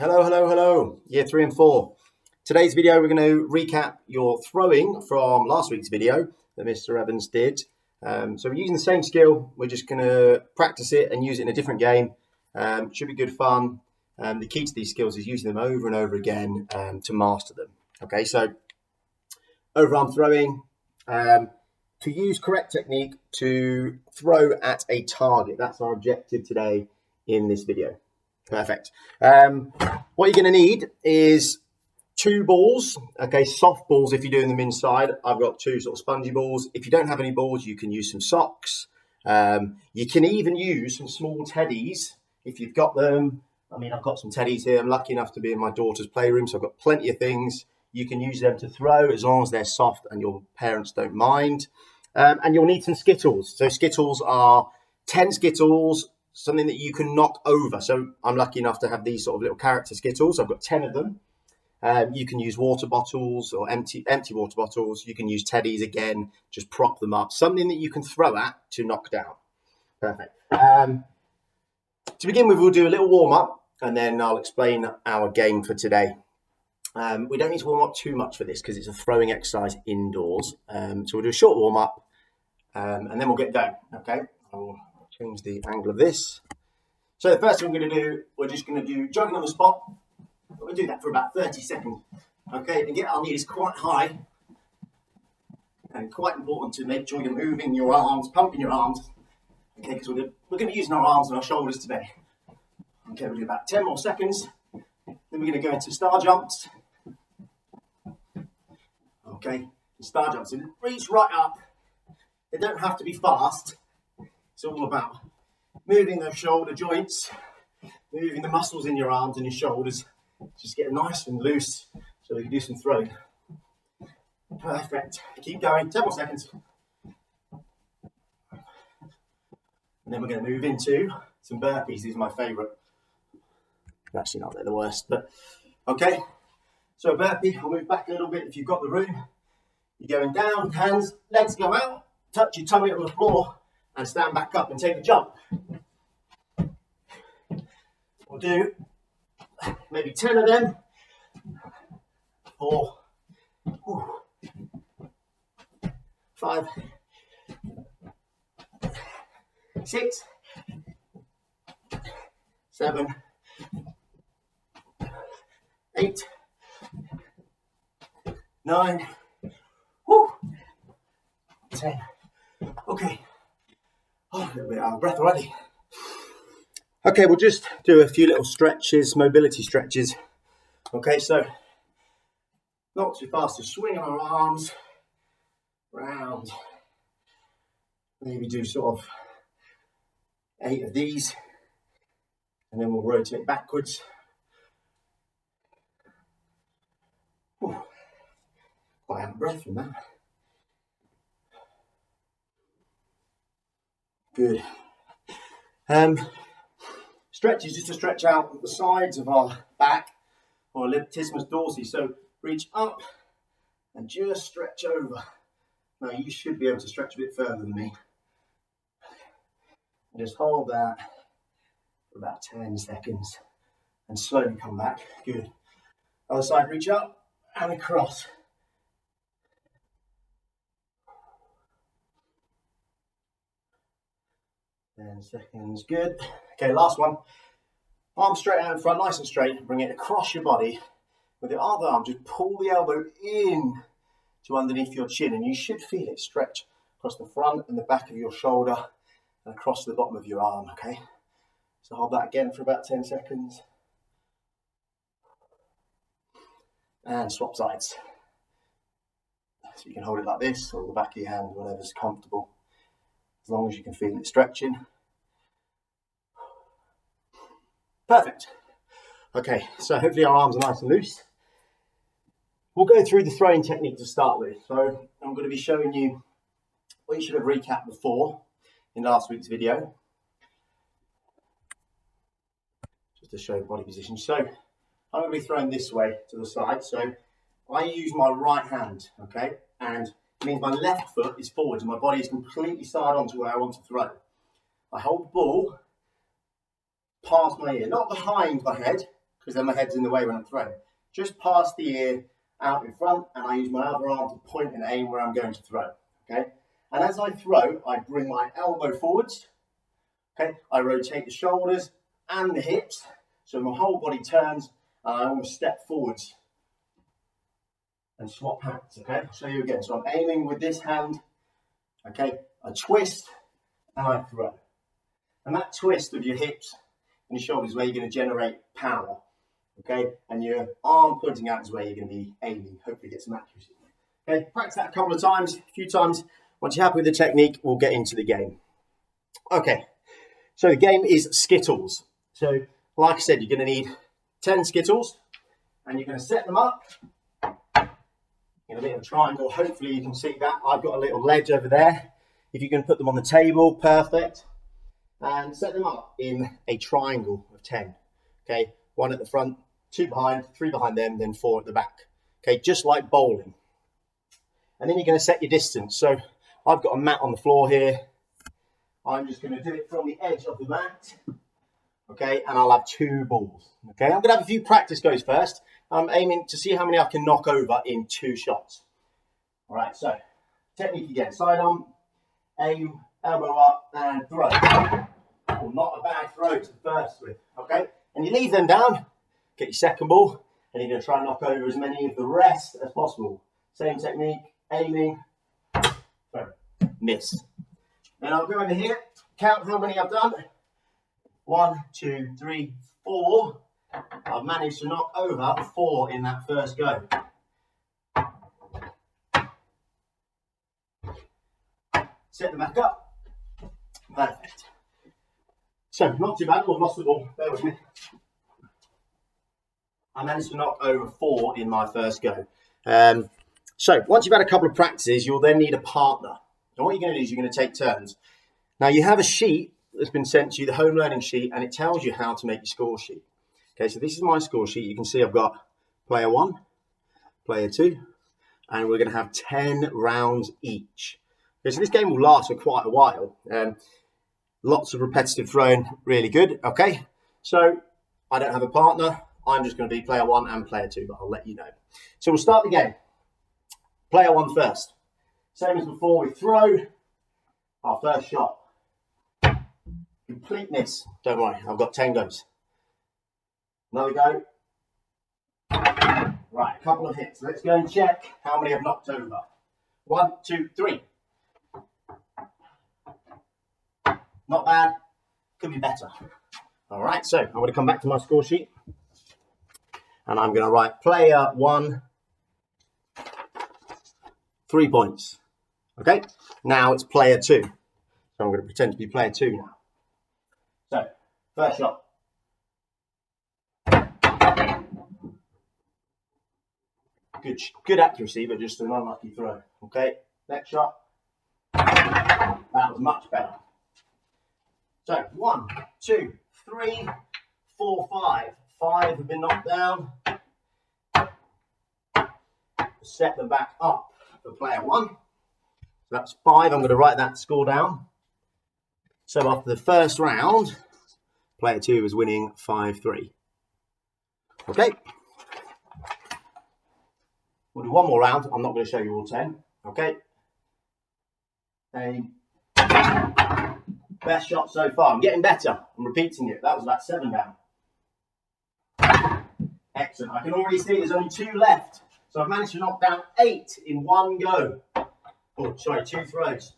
Hello, hello, hello, year 3 and 4. Today's video, we're going to recap your throwing from last week's video that Mr. Evans did. So we're using the same skill, we're just going to practice it and use it in a different game. Should be good fun. The key to these skills is using them over and over again to master them. Okay, so overarm throwing, to use correct technique to throw at a target. That's our objective today in this video. Perfect. What you're going to need is 2 balls, okay, soft balls if you're doing them inside. I've got 2 sort of spongy balls. If you don't have any balls, you can use some socks. You can even use some small teddies if you've got them. I mean, I've got some teddies here. I'm lucky enough to be in my daughter's playroom, so I've got plenty of things. You can use them to throw as long as they're soft and your parents don't mind. And you'll need some Skittles. So Skittles are 10 Skittles, something that you can knock over. So I'm lucky enough to have these sort of little character Skittles. I've got 10 of them. You can use water bottles or empty water bottles. You can use teddies again, just prop them up. Something that you can throw at to knock down. Perfect. To begin with, we'll do a little warm up and then I'll explain our game for today. We don't need to warm up too much for this because it's a throwing exercise indoors. So we'll do a short warm up and then we'll get going. Okay. I'll change the angle of this. So the first thing we're going to do, we're just going to do jogging on the spot. We'll do that for about 30 seconds. Okay, and get our knees quite high. And quite important to make sure you're moving your arms, pumping your arms. Okay, because we're going to be using our arms and our shoulders today. Okay, we'll do about 10 more seconds. Then we're going to go into star jumps. Okay, star jumps. And reach right up. They don't have to be fast. It's all about moving those shoulder joints, moving the muscles in your arms and your shoulders. Just get nice and loose so we can do some throwing. Perfect. Keep going. 10 more seconds. And then we're going to move into some burpees. These are my favourite. Actually, not they're the worst, but okay. So a burpee, I'll move back a little bit if you've got the room. You're going down, hands, legs go out, touch your tummy on the floor, and stand back up and take a jump. We'll do maybe 10 of them. 4, 5, 6, 7, 8, 9, 10. Okay. Oh, a little bit out of breath already. Okay, we'll just do a few little stretches, mobility stretches. Okay, so not too fast, just swing our arms round. Maybe do sort of 8 of these, and then we'll rotate backwards. Quite out of breath from that. Good. Stretches just to stretch out the sides of our back or latissimus dorsi. So reach up and just stretch over. Now you should be able to stretch a bit further than me. And just hold that for about 10 seconds and slowly come back. Good. Other side, reach up and across. 10 seconds, good. Okay, last one. Arm straight out in front, nice and straight. Bring it across your body. With the other arm, just pull the elbow in to underneath your chin, and you should feel it stretch across the front and the back of your shoulder and across the bottom of your arm, okay? So hold that again for about 10 seconds. And swap sides. So you can hold it like this, or the back of your hand, whatever's comfortable. As long as you can feel it stretching. Perfect. Okay, so hopefully our arms are nice and loose. We'll go through the throwing technique to start with. So I'm going to be showing you what you should have recapped before in last week's video. Just to show body position. So I'm going to be throwing this way to the side. So I use my right hand, okay? And it means my left foot is forward and my body is completely side on to where I want to throw. I hold the ball past my ear, not behind my head, because then my head's in the way when I'm throwing. Just past the ear, out in front, and I use my other arm to point and aim where I'm going to throw. Okay, and as I throw, I bring my elbow forwards. Okay, I rotate the shoulders and the hips, so my whole body turns, and I almost step forwards and swap hands. Okay, I'll show you again. So I'm aiming with this hand. Okay, I twist and I throw. And that twist of your hips and your shoulders is where you're going to generate power. Okay, and your arm pointing out is where you're going to be aiming. Hopefully get some accuracy. Okay, practice that a couple of times, a few times. Once you're happy with the technique, we'll get into the game. Okay, so the game is Skittles. So, like I said, you're going to need 10 Skittles, and you're going to set them up in a bit of a triangle. Hopefully you can see that. I've got a little ledge over there. If you can put them on the table, perfect. And set them up in a triangle of 10. Okay, 1 at the front, 2 behind, 3 behind them, then 4 at the back. Okay, just like bowling. And then you're going to set your distance. So I've got a mat on the floor here. I'm just going to do it from the edge of the mat. Okay, and I'll have 2 balls. Okay, I'm going to have a few practice goes first. I'm aiming to see how many I can knock over in 2 shots. All right, so technique again. Side on, aim, elbow up, and throw. Oh, not a bad throw to first with. Okay, and you leave them down. Get your second ball, and you're going to try and knock over as many of the rest as possible. Same technique, aiming, throw, miss. Then I'll go over here, count how many I've done. 1, 2, 3, 4. I've managed to knock over 4 in that first go. Set them back up. Perfect. So, not too bad. I've lost the ball. Bear with me. I managed to knock over 4 in my first go. So, once you've had a couple of practices, you'll then need a partner. And what you're going to do is you're going to take turns. Now, you have a sheet that's been sent to you, the home learning sheet, and it tells you how to make your score sheet. Okay, so this is my score sheet. You can see I've got player 1, player 2, and we're going to have 10 rounds each. Okay, so this game will last for quite a while. Lots of repetitive throwing, really good. Okay, so I don't have a partner. I'm just going to be player 1 and player 2, but I'll let you know. So we'll start the game. Player 1 first. Same as before, we throw our first shot. Complete miss. Don't worry, I've got 10 goes. Another go. Right, a couple of hits. Let's go and check how many I've knocked over. 1, 2, 3. Not bad. Could be better. All right, so I'm going to come back to my score sheet. And I'm going to write player 1, 3 points. Okay, now it's player 2. So I'm going to pretend to be player 2 now. So, first shot. Good accuracy, but just an unlucky throw. Okay, next shot. That was much better. So, 1, 2, 3, 4, 5. 5 have been knocked down. Set them back up for player 1. So that's 5. I'm going to write that score down. So after the first round, player 2 is winning 5-3. Okay. We'll do one more round. I'm not going to show you all 10. Okay. Best shot so far. I'm getting better. I'm repeating it. That was about 7 down. Excellent. I can already see there's only 2 left. So I've managed to knock down 8 in one go. Oh, sorry, 2 throws.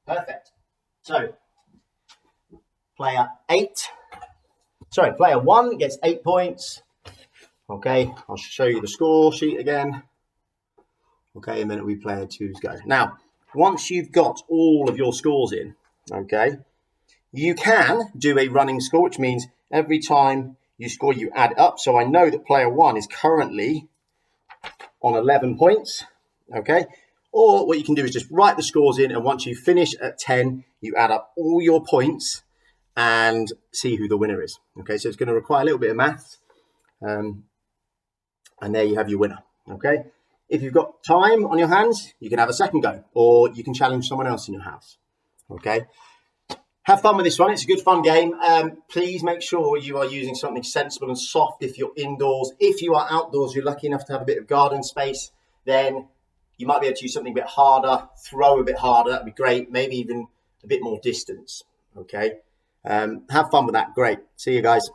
Perfect. So, player 1 gets 8 points. Okay, I'll show you the score sheet again. Okay, and then it'll be player 2's go. Now, once you've got all of your scores in, okay, you can do a running score, which means every time you score, you add up. So I know that player 1 is currently on 11 points, okay? Or what you can do is just write the scores in, and once you finish at 10, you add up all your points and see who the winner is. Okay, so it's going to require a little bit of maths. And there you have your winner, okay? If you've got time on your hands, you can have a second go, or you can challenge someone else in your house. Okay. Have fun with this one. It's a good fun game. Please make sure you are using something sensible and soft if you're indoors. If you are outdoors, you're lucky enough to have a bit of garden space, then you might be able to use something a bit harder, throw a bit harder. That'd be great. Maybe even a bit more distance. Okay. Have fun with that. Great. See you guys.